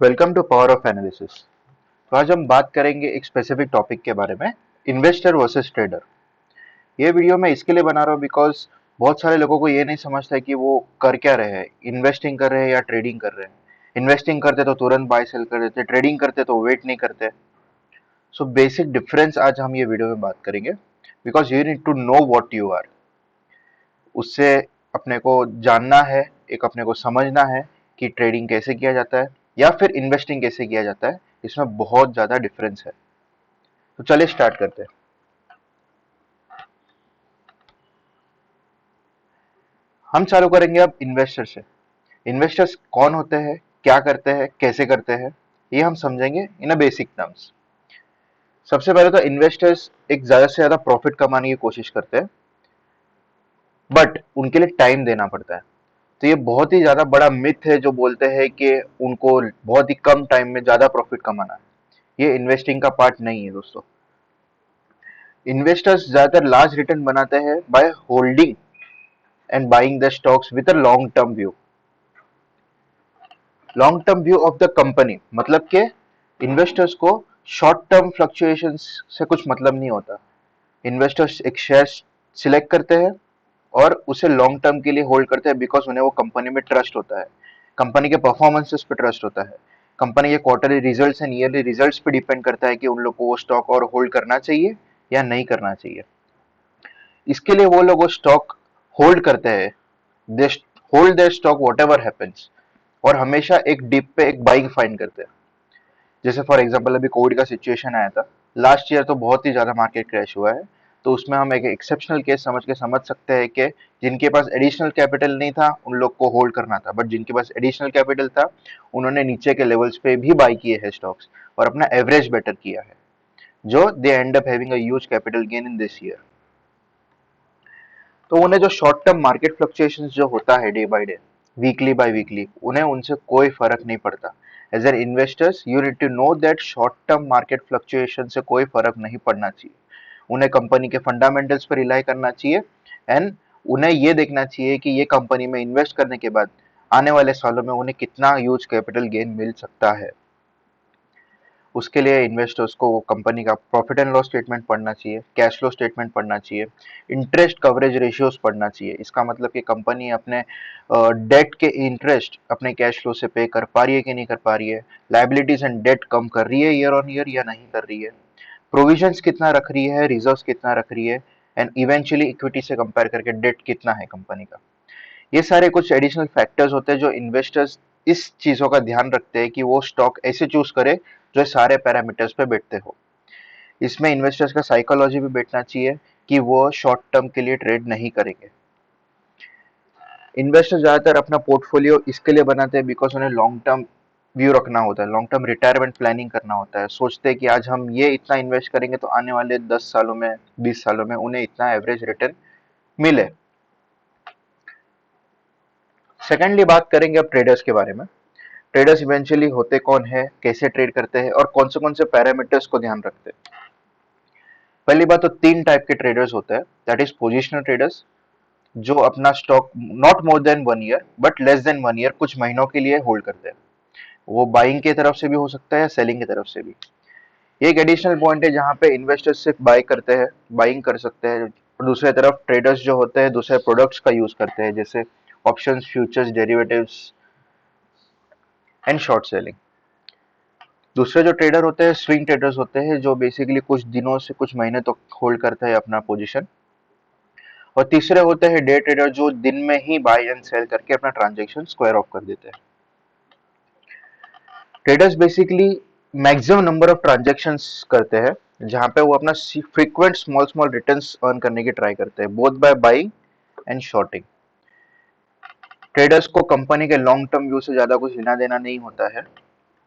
Welcome to power of analysis. तो आज हम बात करेंगे एक स्पेसिफिक टॉपिक के बारे में, इन्वेस्टर वर्सेस ट्रेडर। ये वीडियो मैं इसके लिए बना रहा हूँ बिकॉज बहुत सारे लोगों को ये नहीं समझता है कि वो कर क्या रहे हैं, इन्वेस्टिंग कर रहे हैं या ट्रेडिंग कर रहे हैं। इन्वेस्टिंग करते तो तुरंत बाय सेल कर देते, ट्रेडिंग करते तो वेट नहीं करते। सो बेसिक डिफरेंस आज हम ये वीडियो में बात करेंगे because you need to know what you are. उससे अपने को जानना है, एक अपने को समझना है कि ट्रेडिंग कैसे किया जाता है या फिर इन्वेस्टिंग कैसे किया जाता है। इसमें बहुत ज्यादा डिफरेंस है। तो चलिए स्टार्ट करते हैं। हम चालू करेंगे अब इन्वेस्टर से। इन्वेस्टर्स कौन होते हैं, क्या करते हैं, कैसे करते हैं, ये हम समझेंगे इन अ बेसिक टर्म्स। सबसे पहले तो इन्वेस्टर्स एक ज्यादा से ज्यादा प्रॉफिट कमाने की कोशिश करते हैं, बट उनके लिए टाइम देना पड़ता है। तो ये बहुत ही ज्यादा बड़ा मिथ है जो बोलते हैं कि उनको बहुत ही कम टाइम में ज्यादा प्रॉफिट कमाना है। ये इन्वेस्टिंग का पार्ट नहीं है दोस्तों। इन्वेस्टर्स ज्यादातर लार्ज रिटर्न बनाते हैं by holding and buying the stocks with a long term view. Long term view of the company मतलब के इन्वेस्टर्स को शॉर्ट टर्म फ्लक्चुएशंस से कुछ मतलब नहीं होता। इन्वेस्टर्स एक शेयर सिलेक्ट करते हैं और उसे लॉन्ग टर्म के लिए होल्ड करते हैं बिकॉज उन्हें वो कंपनी में ट्रस्ट होता है, कंपनी के परफॉर्मेंसेस पे ट्रस्ट होता है, कंपनी के quarterly results and yearly results पे डिपेंड करता है कि उन लोग को वो स्टॉक और होल्ड करना चाहिए या नहीं करना चाहिए। इसके लिए वो लोग वो स्टॉक होल्ड करते हैं। They hold their stock what ever happens, और हमेशा एक डिप पे एक बाइंग फाइंड करते हैं। जैसे फॉर एग्जांपल अभी कोविड का सिचुएशन आया था लास्ट ईयर, तो बहुत ही ज्यादा मार्केट क्रैश हुआ है। तो उसमें हम एक एक्सेप्शनल केस समझ सकते हैं कि जिनके पास एडिशनल कैपिटल नहीं था उन लोग को होल्ड करना था, बट जिनके पास एडिशनल कैपिटल था उन्होंने नीचे के लेवल्स पे भी बाई किए हैं स्टॉक्स और अपना एवरेज बेटर किया है, जो they end up having a huge capital gain in this year. तो उन्हें जो शॉर्ट टर्म मार्केट फ्लक्चुएशंस जो होता है day by day, weekly by weekly, उन्हें उनसे कोई फर्क नहीं पड़ता। As an investors you need to know that short term market fluctuation से कोई फर्क नहीं पड़ना चाहिए। उन्हें कंपनी के फंडामेंटल्स पर रिलाई करना चाहिए एंड उन्हें ये देखना चाहिए कि ये कंपनी में इन्वेस्ट करने के बाद आने वाले सालों में उन्हें कितना ह्यूज कैपिटल गेन मिल सकता है। उसके लिए इन्वेस्टर्स को वो कंपनी का प्रॉफिट एंड लॉस स्टेटमेंट पढ़ना चाहिए, कैश फ्लो स्टेटमेंट पढ़ना चाहिए, इंटरेस्ट कवरेज रेशियोज पढ़ना चाहिए। इसका मतलब कि कंपनी अपने डेट के इंटरेस्ट अपने कैश फ्लो से पे कर पा रही है कि नहीं कर पा रही है, लाइबिलिटीज एंड डेट कम कर रही है ईयर ऑन ईयर या नहीं कर रही है, प्रोविजंस कितना रख रही है, रिजर्व्स कितना रख रही है, एंड इवेंचुअली इक्विटी से कंपेयर करके डेट कितना है कंपनी का। ये सारे कुछ एडिशनल फैक्टर्स होते हैं जो इन्वेस्टर्स इस चीजों का ध्यान रखते हैं कि वो स्टॉक ऐसे चूज करे जो सारे पैरामीटर्स पे बैठते हो। इसमें इन्वेस्टर्स का साइकोलॉजी भी बैठना चाहिए कि वो शॉर्ट टर्म के लिए ट्रेड नहीं करेंगे। इन्वेस्टर ज्यादातर अपना पोर्टफोलियो इसके लिए बनाते हैं बिकॉज उन्हें लॉन्ग टर्म व्यू रखना होता है, लॉन्ग टर्म रिटायरमेंट प्लानिंग करना होता है। सोचते हैं कि आज हम ये इतना इन्वेस्ट करेंगे तो आने वाले 10 सालों में, 20 सालों में उन्हें इतना एवरेज रिटर्न मिले। सेकेंडली बात करेंगे अब ट्रेडर्स के बारे में। ट्रेडर्स इवेंचुअली होते कौन है, कैसे ट्रेड करते हैं और कौन से पैरामीटर्स को ध्यान रखते हैं। पहली बात तो तीन टाइप के ट्रेडर्स होते हैं, दैट इज पोजिशनल ट्रेडर्स, जो अपना stock not more than 1 year but less than 1 year कुछ महीनों के लिए होल्ड करते हैं। वो बाइंग की तरफ से भी हो सकता है, सेलिंग की तरफ से भी। ये एक एडिशनल पॉइंट है जहां पे इन्वेस्टर्स सिर्फ बाय करते हैं, बाइंग कर सकते हैं, और दूसरी तरफ ट्रेडर्स जो होते हैं दूसरे प्रोडक्ट्स का यूज करते हैं, जैसे options, futures, derivatives and short selling. दूसरे जो ट्रेडर होते हैं स्विंग ट्रेडर्स होते हैं, जो बेसिकली कुछ दिनों से कुछ महीने तक होल्ड करते हैं अपना पोजीशन। और तीसरे होते हैं डे ट्रेडर, जो दिन में ही बाय एंड सेल करके अपना ट्रांजेक्शन स्क्वायर ऑफ कर देते हैं। Traders basically maximum number of transactions करते हैं जहां पे वो अपना frequent small small returns earn करने की ट्राई करते हैं, both by buying and shorting. Traders को कंपनी के लॉन्ग टर्म व्यू से ज्यादा कुछ लेना देना नहीं होता है।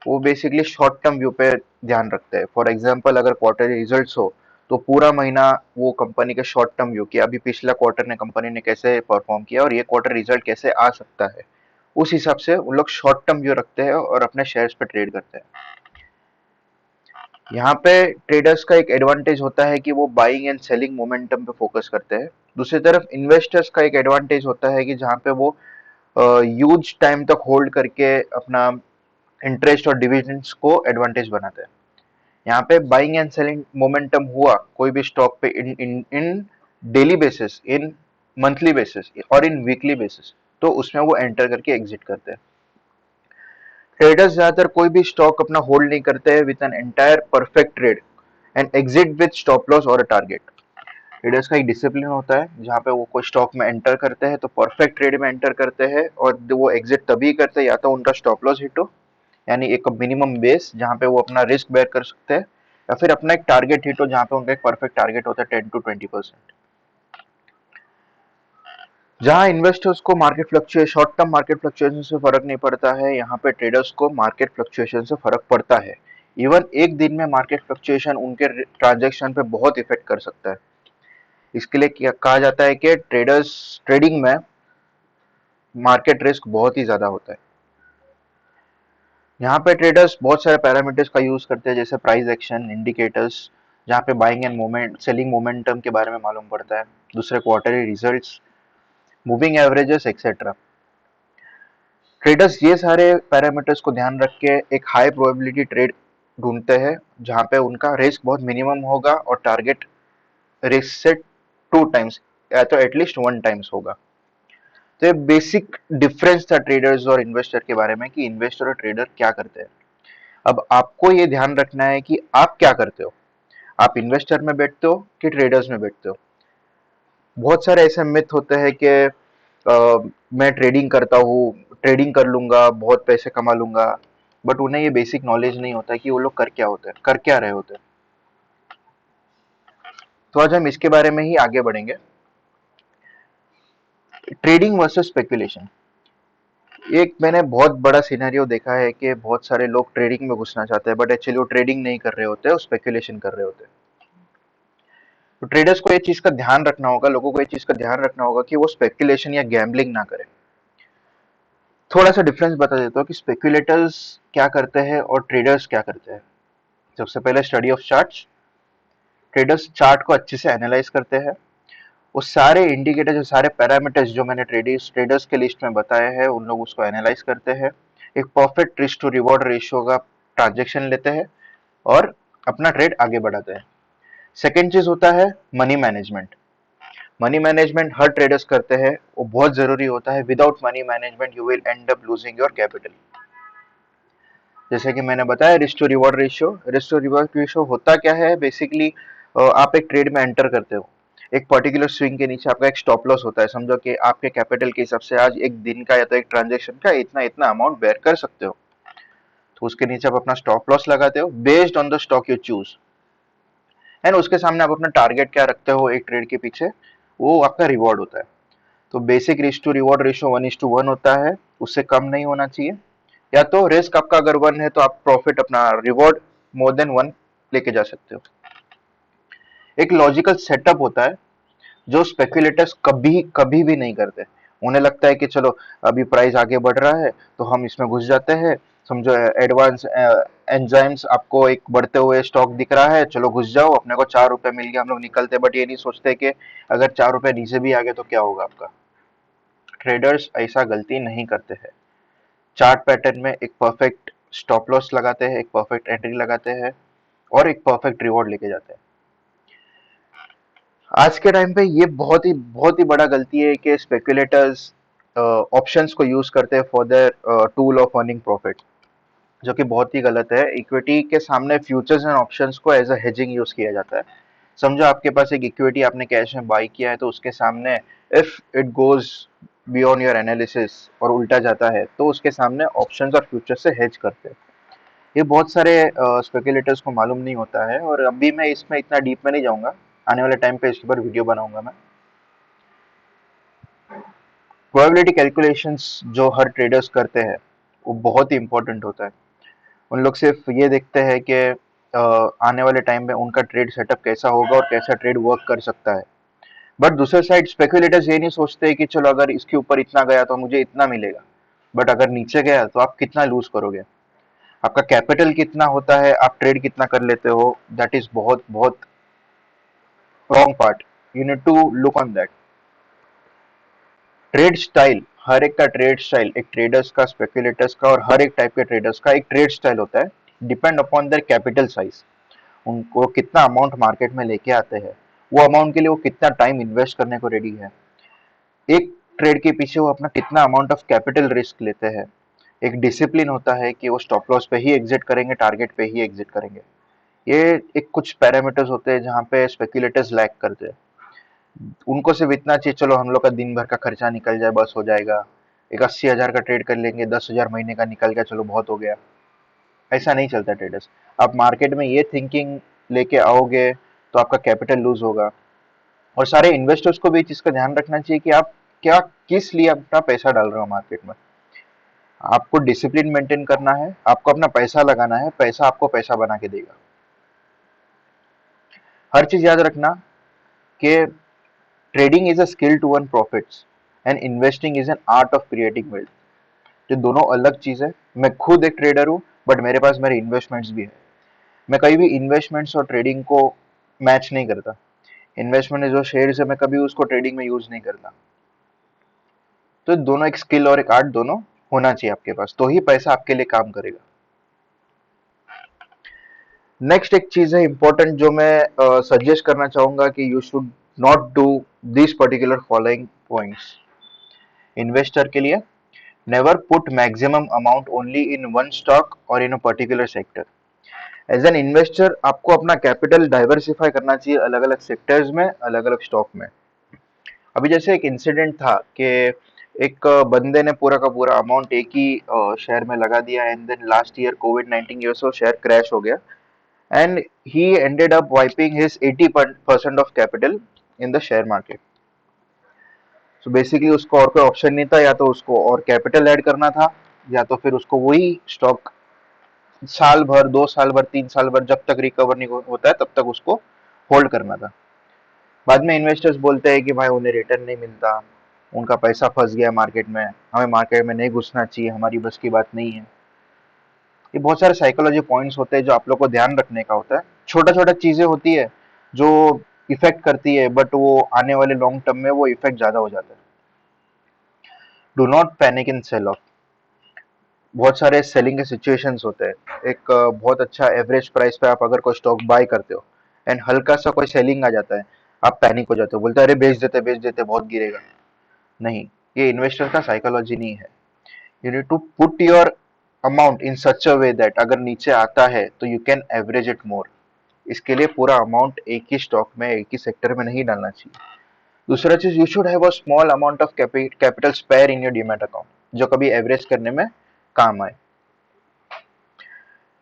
वो बेसिकली शॉर्ट टर्म व्यू पे ध्यान रखते हैं। फॉर एग्जांपल अगर क्वार्टर रिजल्ट्स हो तो पूरा महीना वो कंपनी के शॉर्ट टर्म व्यू कि अभी पिछला क्वार्टर ने कंपनी ने कैसे परफॉर्म किया और ये क्वार्टर रिजल्ट कैसे आ सकता है, उस हिसाब से वो लोग शॉर्ट टर्म व्यू रखते हैं और अपने शेयर्स पे ट्रेड करते हैं। यहाँ पे ट्रेडर्स का एक एडवांटेज होता है कि वो बाइंग एंड सेलिंग मोमेंटम पे फोकस करते हैं। दूसरी तरफ इन्वेस्टर्स का एक एडवांटेज होता है कि जहाँ पे वो ह्यूज टाइम तक होल्ड करके अपना इंटरेस्ट और डिविडेंड्स को एडवांटेज बनाते हैं। यहाँ पे बाइंग एंड सेलिंग मोमेंटम हुआ कोई भी स्टॉक पे in in in daily basis, in monthly basis और इन वीकली बेसिस, तो उसमें वो एंटर करके एग्जिट करते हैं। ट्रेडर्स ज्यादातर कोई भी स्टॉक अपना होल्ड नहीं करते हैं with an entire perfect trade and exit with stop loss और अ टारगेट। ट्रेडर्स का एक डिसिप्लिन होता है जहाँ पे वो कोई स्टॉक में एंटर करते हैं तो परफेक्ट ट्रेड में एंटर करते हैं, और वो एग्जिट तभी करते हैं या तो उनका स्टॉप लॉस हिट हो, यानी एक मिनिमम बेस जहाँ पे वो अपना रिस्क बेयर कर सकते हैं, या फिर अपना एक टारगेट हिट हो जहाँ पे उनका एक परफेक्ट टारगेट होता है 10 to 20%। जहाँ इन्वेस्टर्स को market fluctuation, short term market fluctuation से फर्क नहीं पड़ता है, यहाँ पे ट्रेडर्स को मार्केट फ्लक्चुएशन से फर्क पड़ता है। इवन एक दिन में मार्केट फ्लक्चुएशन उनके ट्रांजेक्शन पे बहुत इफेक्ट कर सकता है। इसके लिए क्या कहा जाता है कि ट्रेडिंग में मार्केट रिस्क बहुत ही ज्यादा होता है। यहाँ पे ट्रेडर्स बहुत सारे पैरामीटर्स का यूज करते हैं, जैसे प्राइस एक्शन इंडिकेटर्स, जहाँ पे buying end moment selling momentum के बारे में मालूम पड़ता है, दूसरे quarterly results, moving averages etcetera. Traders ये सारे पैरामीटर्स को ध्यान रख के एक हाई प्रोबेबिलिटी ट्रेड ढूंढते हैं जहाँ पे उनका रिस्क बहुत मिनिमम होगा और टारगेट रिस्क से 2 टाइम्स या तो एटलीस्ट 1 टाइम्स होगा। तो ये बेसिक डिफरेंस था ट्रेडर्स और इन्वेस्टर के बारे में कि इन्वेस्टर और ट्रेडर क्या करते हैं। अब आपको ये ध्यान रखना है कि आप क्या करते हो, आप इन्वेस्टर में बैठते हो कि ट्रेडर्स में बैठते हो। बहुत सारे ऐसे मिथ होते हैं कि मैं ट्रेडिंग करता हूँ, ट्रेडिंग कर लूंगा बहुत पैसे कमा लूंगा, बट उन्हें ये बेसिक नॉलेज नहीं होता है कि वो लोग कर क्या होते हैं, कर क्या रहे होते हैं। तो आज हम इसके बारे में ही आगे बढ़ेंगे। Trading versus speculation. एक मैंने बहुत बड़ा सिनेरियो देखा है कि बहुत सारे लोग ट्रेडिंग में घुसना चाहते हैं बट एक्चुअली वो ट्रेडिंग नहीं कर रहे होते, वो स्पेकुलेशन कर रहे होते हैं। तो ट्रेडर्स को ये चीज का ध्यान रखना होगा, लोगों को ये चीज का ध्यान रखना होगा कि वो स्पेकुलेशन या गैम्बलिंग ना करें। थोड़ा सा डिफरेंस बता देता हूँ कि स्पेकुलेटर्स क्या करते हैं और ट्रेडर्स क्या करते हैं। सबसे पहले study of charts. Traders chart को अच्छे से एनालाइज करते हैं, वो सारे इंडिकेटर, जो सारे पैरामीटर्स जो मैंने ट्रेडर्स ट्रेडर्स के लिस्ट में बताए हैं, उन लोग उसको एनालाइज करते हैं, एक perfect risk to reward ratio का ट्रांजेक्शन लेते हैं और अपना ट्रेड आगे बढ़ाते हैं। सेकेंड चीज होता है मनी मैनेजमेंट। मनी मैनेजमेंट हर ट्रेडर्स करते हैं, वो बहुत जरूरी होता है। Without money management you will end up losing your capital. जैसे कि मैंने बताया risk to reward ratio, risk to reward ratio होता क्या है बेसिकली, आप एक ट्रेड में एंटर करते हो, एक पर्टिकुलर स्विंग के नीचे आपका एक स्टॉप लॉस होता है। समझो कि आपके कैपिटल के हिसाब से आज एक दिन का या तो एक ट्रांजेक्शन का इतना इतना अमाउंट बेयर कर सकते हो, तो उसके नीचे आप अपना स्टॉप लॉस लगाते हो based on the stock you choose, and उसके सामने आप अपना टारगेट क्या रखते हो एक ट्रेड के पीछे, वो आपका रिवॉर्ड होता है। तो basic risk to reward ratio 1:1 होता है, उससे कम नहीं होना चाहिए। या तो रिस्क आपका अगर 1 है तो आप प्रॉफिट अपना रिवॉर्ड मोर देन 1 लेके जा सकते हो। एक लॉजिकल सेटअप होता है जो स्पेकुलेटर्स कभी कभी भी नहीं करते। उन्हें लगता है कि चलो अभी प्राइस आगे बढ़ रहा है तो हम इसमें घुस जाते हैं। समझो एडवांस एंजाइम्स, आपको एक बढ़ते हुए स्टॉक दिख रहा है, चलो घुस जाओ, अपने को 4 रुपए मिल गया, हम लोग निकलते हैं। बट ये नहीं सोचते कि अगर 4 रुपए नीचे भी आ गए तो क्या होगा आपका। ट्रेडर्स ऐसा गलती नहीं करते हैं। चार्ट पैटर्न में एक परफेक्ट स्टॉप लॉस लगाते हैं, एक परफेक्ट एंट्री लगाते हैं और एक परफेक्ट रिवॉर्ड लेके जाते हैं। आज के टाइम पे ये बहुत ही बड़ा गलती है कि स्पेकुलेटर्स ऑप्शंस को यूज करते हैं for their tool of earning profit, जो कि बहुत ही गलत है। इक्विटी के सामने फ्यूचर्स एंड ऑप्शंस को एज अ हेजिंग यूज किया जाता है। समझो आपके पास एक इक्विटी आपने कैश में बाई किया है, तो उसके सामने if it goes beyond your analysis और उल्टा जाता है तो उसके सामने ऑप्शंस और फ्यूचर से हेज करते हैं। ये बहुत सारे स्पेकुलेटर्स को मालूम नहीं होता है, और अभी मैं इसमें इतना डीप में नहीं जाऊंगा, आने वाले टाइम पे इसके ऊपर वीडियो बनाऊंगा मैं। प्रोबेबिलिटी कैलकुलेशंस जो हर ट्रेडर्स करते हैं वो बहुत ही इंपॉर्टेंट होता है। उन लोग सिर्फ ये देखते हैं कि आने वाले टाइम में उनका ट्रेड सेटअप कैसा होगा और कैसा ट्रेड वर्क कर सकता है। बट दूसरे साइड स्पेकुलेटर्स ये नहीं सोचते कि चलो अगर इसके ऊपर इतना गया तो मुझे इतना मिलेगा, बट अगर नीचे गया तो आप कितना लूज करोगे, आपका कैपिटल कितना होता है, आप ट्रेड कितना कर लेते हो। दैट इज बहुत बहुत wrong part, you need to look on that. Trade style, हर एक का ट्रेड स्टाइल, एक ट्रेडर्स का, स्पेकुलेटर्स का और हर एक टाइप के ट्रेडर्स का एक ट्रेड स्टाइल होता है, depend upon their capital size. उनको कितना अमाउंट मार्केट में लेके आते हैं, वो अमाउंट के लिए वो कितना टाइम इन्वेस्ट करने को रेडी है, एक ट्रेड के पीछे वो अपना कितना अमाउंट ऑफ कैपिटल रिस्क लेते हैं। एक डिसिप्लिन होता है कि वो स्टॉप लॉस पे ही एग्जिट करेंगे, टारगेट पे ही एग्जिट करेंगे। ये एक कुछ पैरामीटर्स होते हैं जहाँ पे स्पेकुलेटर्स लैग करते हैं। उनको सिर्फ इतना चाहिए, चलो हम लोग का दिन भर का खर्चा निकल जाए, बस हो जाएगा। एक 80,000 का ट्रेड कर लेंगे, 10,000 महीने का निकल गया, चलो बहुत हो गया। ऐसा नहीं चलता ट्रेडर्स। आप मार्केट में ये थिंकिंग लेके आओगे तो आपका कैपिटल लूज होगा। और सारे इन्वेस्टर्स को भी इस चीज का ध्यान रखना चाहिए कि आप क्या, किस लिए अपना पैसा डाल रहे हो मार्केट में। आपको डिसिप्लिन मेंटेन करना है, आपको अपना पैसा लगाना है, पैसा आपको पैसा बना के देगा। हर चीज याद रखना कि trading is a skill to earn profits and investing is an art of creating wealth. ये दोनों अलग चीज है। मैं खुद एक ट्रेडर हूँ, बट मेरे पास मेरे इन्वेस्टमेंट्स भी है। मैं कभी भी इन्वेस्टमेंट्स और ट्रेडिंग को मैच नहीं करता। इन्वेस्टमेंट जो शेयर्स है, मैं कभी उसको ट्रेडिंग में यूज नहीं करता। तो दोनों एक स्किल और एक आर्ट दोनों होना चाहिए आपके पास, तो ही पैसा आपके लिए काम करेगा। नेक्स्ट एक चीज है इंपॉर्टेंट जो मैं सजेस्ट करना चाहूंगा कि you should not do this particular following points investor के लिए। Never put maximum amount only in one stock और in a particular sector. As an investor आपको अपना कैपिटल डाइवर्सिफाई करना चाहिए अलग अलग सेक्टर्स में, अलग अलग स्टॉक में। अभी जैसे एक इंसिडेंट था कि एक बंदे ने पूरा का पूरा अमाउंट एक ही शेयर में लगा दिया, एंड देन लास्ट ईयर कोविड-19 की वजह से शेयर क्रैश हो गया, and he ended up wiping his 80% of capital in the share market. So basically उसको और कोई ऑप्शन नहीं था, या तो उसको और कैपिटल ऐड करना था, या तो फिर उसको वही स्टॉक साल भर, 2 साल भर, 3 साल भर, जब तक रिकवर नहीं होता है तब तक उसको होल्ड करना था। बाद में इन्वेस्टर्स बोलते हैं कि भाई उन्हें रिटर्न नहीं मिलता, उनका पैसा फंस गया मार्केट में, हमें मार्केट में नहीं घुसना चाहिए, हमारी बस की बात नहीं है। ये बहुत सारे साइकोलॉजी पॉइंट्स होते हैं जो आप लोग को ध्यान रखने का होता है। छोटा छोटा चीजें होती है जो इफेक्ट करती है, बट वो आने वाले लॉन्ग टर्म में वो इफेक्ट ज्यादा हो जाता है। Do not panic in sell off. बहुत सारे सेलिंग के सिचुएशंस होते हैं। एक बहुत अच्छा एवरेज प्राइस पे आप अगर कोई स्टॉक बाय करते हो, एंड हल्का सा कोई सेलिंग आ जाता है, आप पैनिक हो जाते हो, बोलते हैं अरे बेच देते बहुत गिरेगा। नहीं, ये इन्वेस्टर का साइकोलॉजी नहीं है। You need to put your amount in such a way that अगर नीचे आता है तो you can average it more. इसके लिए पूरा अमाउंट एक ही स्टॉक में, एक ही सेक्टर में नहीं डालना चाहिए। दूसरा चीज, you should have a small amount of capital spare in your demat account, जो कभी एवरेज करने में काम आए।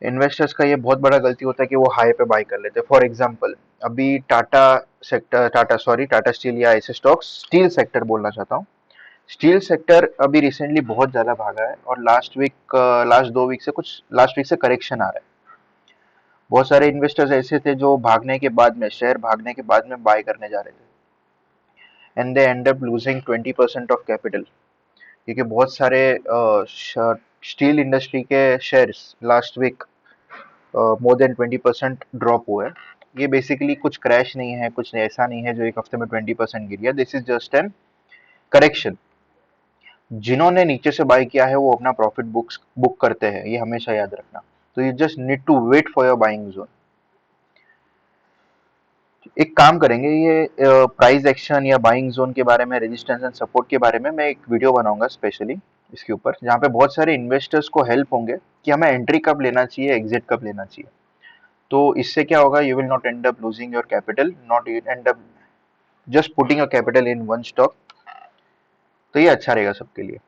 इन्वेस्टर्स का ये बहुत बड़ा गलती होता है कि वो हाई पे बाय कर लेते हैं। फॉर एग्जांपल, अभी टाटा सेक्टर, टाटा स्टील, या ऐसे स्टॉक्स, स्टील सेक्टर बोलना चाहता हूँ। स्टील सेक्टर अभी रिसेंटली बहुत ज्यादा भागा है, और लास्ट 2 वीक से, कुछ लास्ट वीक से करेक्शन आ रहा है। बहुत सारे इन्वेस्टर्स ऐसे थे जो भागने के बाद में, शेयर भागने के बाद में बाय करने जा रहे थे, and they end up losing 20% of capital. क्योंकि बहुत सारे स्टील इंडस्ट्री के shares last week more than 20% drop हुआ है। ये बेसिकली कुछ क्रैश नहीं है, कुछ ऐसा नहीं है जो एक हफ्ते में 20% गिर गया। This is just an correction. जिन्होंने नीचे से बाय किया है वो अपना प्रॉफिट बुक करते हैं, ये हमेशा याद रखना। तो you just need to wait for your buying zone. एक काम करेंगे, ये प्राइस एक्शन या बाइंग जोन के बारे में, रेजिस्टेंस एंड सपोर्ट के बारे में मैं एक वीडियो बनाऊंगा स्पेशली इसके ऊपर, जहाँ पे बहुत सारे इन्वेस्टर्स को हेल्प होंगे कि हमें एंट्री कब लेना चाहिए, एग्जिट कब लेना चाहिए। तो इससे क्या होगा, you will not and up losing your capital, not and up just putting your capital in one stock. तो ये अच्छा रहेगा सबके लिए।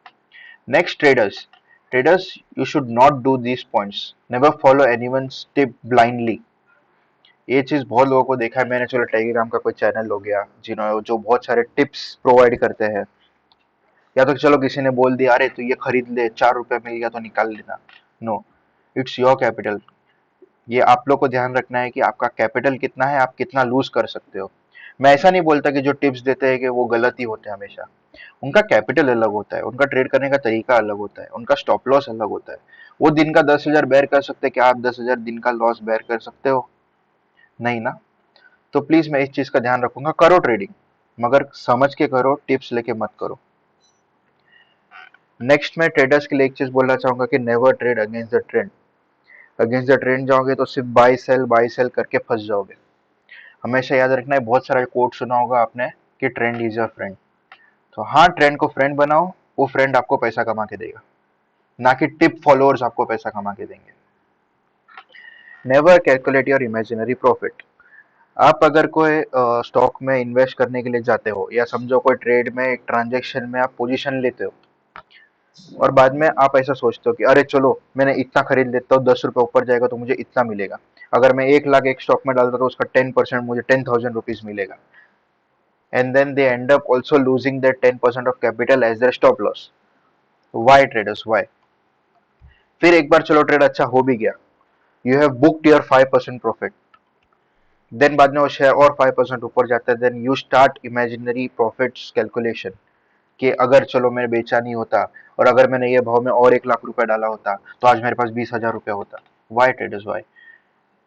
Next, traders. Traders, you should not do these points. Never follow anyone's tip blindly. ये चीज बहुत लोगों को देखा है मैंने। चलो, टेलीग्राम का कोई चैनल हो गया जिन्होंने, जो बहुत सारे टिप्स प्रोवाइड करते हैं, या तो चलो किसी ने बोल दिया अरे तू ये खरीद ले, 4 रुपए मिल गया तो निकाल लेना। No, it's your capital. ये आप लोग को ध्यान रखना है कि आपका कैपिटल कितना है, आप कितना लूज कर सकते हो। मैं ऐसा नहीं बोलता कि जो टिप्स देते हैं कि वो गलत ही होते हैं हमेशा। उनका कैपिटल अलग होता है, उनका ट्रेड करने का तरीका अलग होता है, उनका स्टॉप लॉस अलग होता है। वो दिन का 10,000 बेर कर सकते हैं, क्या आप 10,000 दिन का लॉस बेर कर सकते हो? नहीं ना। तो प्लीज मैं इस चीज का ध्यान रखूंगा, करो ट्रेडिंग, मगर समझ के करो, टिप्स लेके मत करो। नेक्स्ट मैं ट्रेडर्स के लिए एक चीज बोलना चाहूंगा कि never trade against the trend. Against the trend जाओगे तो सिर्फ बाय सेल करके फंस जाओगे। हमेशा याद रखना है, बहुत सारा कोट सुना होगा आपने कि ट्रेंड इज योर फ्रेंड। तो हाँ, ट्रेंड को फ्रेंड बनाओ, वो फ्रेंड आपको पैसा कमा के देगा, ना कि टिप फॉलोअर्स आपको पैसा कमा के देंगे। Never calculate your imaginary profit. आप अगर कोई स्टॉक में इन्वेस्ट करने के लिए जाते हो, या समझो कोई ट्रेड में एक ट्रांजेक्शन में आप पोजीशन लेते हो, और बाद में आप ऐसा सोचते हो कि अरे चलो मैंने इतना खरीद लेता हूँ, 10 रुपए ऊपर जाएगा तो मुझे इतना मिलेगा। अगर मैं 1 लाख एक स्टॉक में डालता तो उसका 10% मुझे 10,000 रुपीज मिलेगा। And then they end up also losing that 10% of capital as their stop loss. Why traders, why? फिर एक बार चलो ट्रेड अच्छा हो भी गया, you have booked your 5% profit, then बाद में वो शेयर और 5% ऊपर जाता है, then you start imaginary profits calculation कि अगर चलो मैं बेचा नहीं होता, और अगर मैंने ये भाव में और 1 लाख रुपए डाला होता तो आज मेरे पास 20,000 रुपया होता। Why traders, why?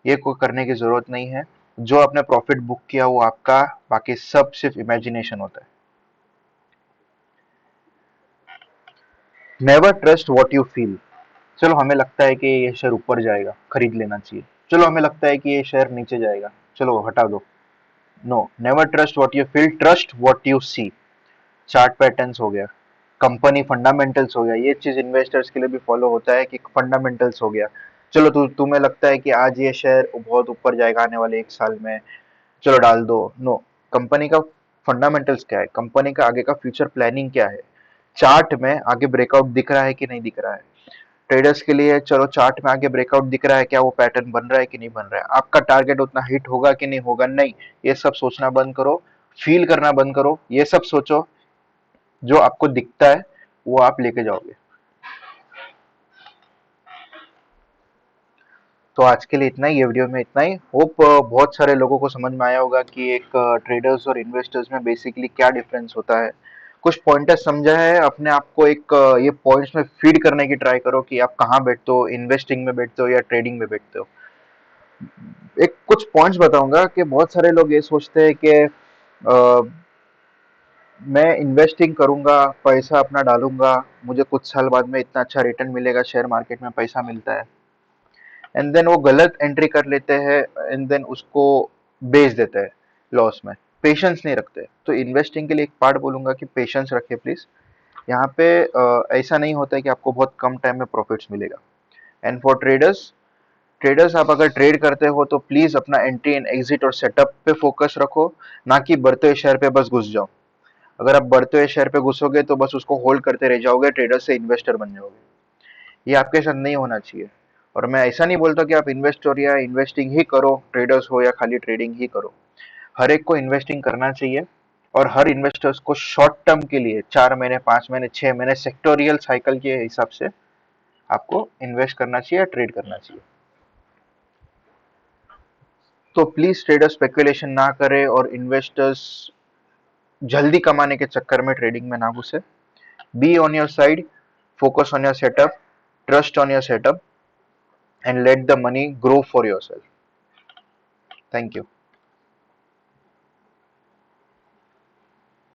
ये कोई करने की जरूरत नहीं है। जो आपने प्रॉफिट बुक किया वो आपका, बाकी सब सिर्फ इमेजिनेशन होता है। Never trust what you feel. चलो हमें लगता है कि ये शेयर ऊपर जाएगा, खरीद लेना चाहिए। चलो हमें लगता है कि ये शेयर नीचे जाएगा, चलो हटा दो। No, never trust what you feel, trust what you see. Chart patterns हो गया, कंपनी फंडामेंटल्स हो गया, ये चीज इन्वेस्टर्स के लिए भी फॉलो होता है कि फंडामेंटल्स हो गया। चलो तुम्हें लगता है कि आज ये शेयर बहुत ऊपर जाएगा आने वाले 1 साल में, चलो डाल दो। नो, कंपनी का फंडामेंटल्स क्या है, कंपनी का आगे का फ्यूचर प्लानिंग क्या है, चार्ट में आगे ब्रेकआउट दिख रहा है कि नहीं दिख रहा है। ट्रेडर्स के लिए चलो चार्ट में आगे ब्रेकआउट दिख रहा है, क्या वो पैटर्न बन रहा है कि नहीं बन रहा है, आपका टारगेट उतना हिट होगा कि नहीं होगा, नहीं। ये सब सोचना बंद करो, फील करना बंद करो, ये सब सोचो। जो आपको दिखता है वो आप लेके जाओगे। तो आज के लिए इतना ही, ये वीडियो में इतना ही। होप बहुत सारे लोगों को समझ में आया होगा कि एक ट्रेडर्स और इन्वेस्टर्स में बेसिकली क्या डिफरेंस होता है। कुछ पॉइंटर्स समझा है, अपने आप को एक ये पॉइंट्स में फीड करने की ट्राई करो कि आप कहाँ बैठते हो, इन्वेस्टिंग में बैठते हो या ट्रेडिंग में बैठते हो। एक कुछ पॉइंट्स बताऊंगा कि बहुत सारे लोग ये सोचते हैं कि मैं इन्वेस्टिंग करूंगा, पैसा अपना डालूंगा, मुझे कुछ साल बाद में इतना अच्छा रिटर्न मिलेगा, शेयर मार्केट में पैसा मिलता है, एंड देन वो गलत एंट्री कर लेते हैं, एंड देन उसको बेच देते हैं लॉस में। पेशेंस नहीं रखते। तो इन्वेस्टिंग के लिए एक पार्ट बोलूंगा कि पेशेंस रखिए प्लीज। यहाँ पे ऐसा नहीं होता है कि आपको बहुत कम टाइम में प्रॉफिट्स मिलेगा। एंड फॉर ट्रेडर्स, आप अगर ट्रेड करते हो तो प्लीज अपना एंट्री एंड एग्जिट और सेटअप पे फोकस रखो, ना कि बढ़ते हुए शेयर पे बस घुस जाओ। अगर आप बढ़ते हुए शेयर पे घुसोगे तो बस उसको होल्ड करते रह जाओगे, ट्रेडर से इन्वेस्टर बन जाओगे। ये आपके साथ नहीं होना चाहिए। और मैं ऐसा नहीं बोलता कि आप इन्वेस्टर या इन्वेस्टिंग ही करो, ट्रेडर्स हो या खाली ट्रेडिंग ही करो। हर एक को इन्वेस्टिंग करना चाहिए, और हर इन्वेस्टर्स को शॉर्ट टर्म के लिए 4 महीने, 5 महीने, 6 महीने सेक्टोरियल साइकिल के हिसाब से आपको इन्वेस्ट करना चाहिए या ट्रेड करना चाहिए। तो प्लीज ट्रेडर स्पेकुलेशन ना करे, और इन्वेस्टर्स जल्दी कमाने के चक्कर में ट्रेडिंग में ना घुसे। Be on your side, focus on your setup, trust on your setup, and let the money grow for yourself. Thank you.